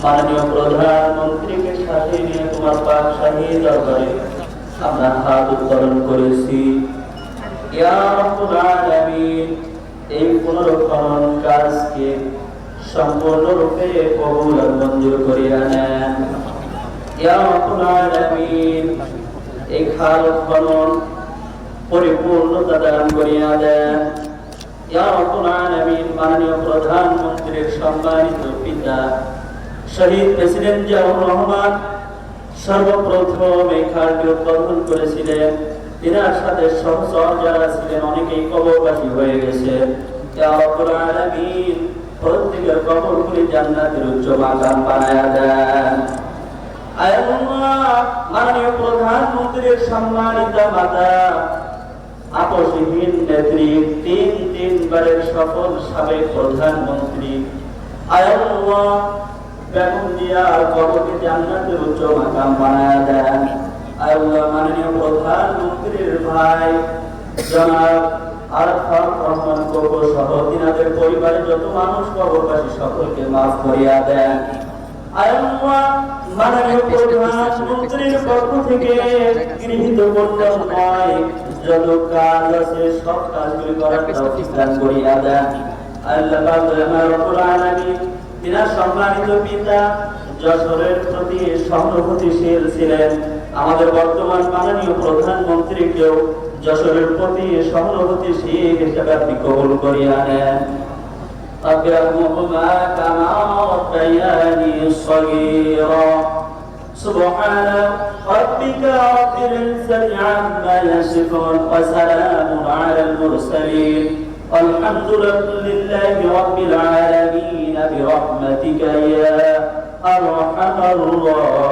মাননীয় প্রধানমন্ত্রীকে সাথে নিয়ে তোমার বাদশাহী দরবারে আমরা হাত উত্তোলন করেছি। ইয়া রাব্বুল আলামিন, এই পুনরুত্থান কাজকে সম্পূর্ণরূপে কবুল আর মঞ্জুর করিয়া নেন। ইয়া রাব্বুল আলামিন, এই খাল উৎপাদন পরিপূর্ণতা দান করিয়া দেন। ইয়া রাব্বুল আলামিন, মাননীয় প্রধানমন্ত্রীর সম্মানিত পিতা শহীদ প্রেসিডেন্ট জিয়াউর রহমান সর্বপ্রথম এই খালটি উদ্বোধন করেছিলেন। তিনার সাথে সহচর যারা ছিলেন অনেকেই কবরবাসী হয়ে গেছে। ইয়া রাব্বুল আলামিন, প্রত্যেকের কবরগুলি জান্নাতের উচ্চ মাকাম বানায়া দেন। আয় আল্লাহ, মাননীয় প্রধানমন্ত্রীর সম্মানিত মাতা আপসহীন নেত্রী, তিনবারের সফল সাবেক প্রধানমন্ত্রী, আয় আল্লাহ বেগম জিয়ার কবরকে জান্নাতের উচ্চ মাকাম বানায়া দেন। আয় আল্লাহ, মাননীয় প্রধানমন্ত্রীর ভাই জনাব আরাফাত রহমান কোকো সহ তিনাদের পরিবারের যত মানুষ কবরবাসী সকলকে মাফ করিয়া দেন। আয় আল্লাহ, মাননীয় প্রধানমন্ত্রীর পক্ষ থেকে গৃহীত কর্তব্য যত কাজ আছে সব কাজগুলি করার তৌফিক দান করিয়া দেন। আল্লাহ পাক রব্বুল আলামিন তিনার সম্মানিত পিতা যশোরের প্রতি সহানুভূতিশীল ছিলেন। আমাদের বর্তমান মাননীয় প্রধানমন্ত্রীকেও যশোরের প্রতি সহানুভূতিশীল হিসেবে আপনি কবুল করিয়া নেন। আব্বিরহুমা কামা রাব্বায়ানি সগীরা। سبحان ربك رب العزة عما يصفون وسلام على المرسلين والحمد لله رب العالمين برحمتك يا أرحم الراحمين.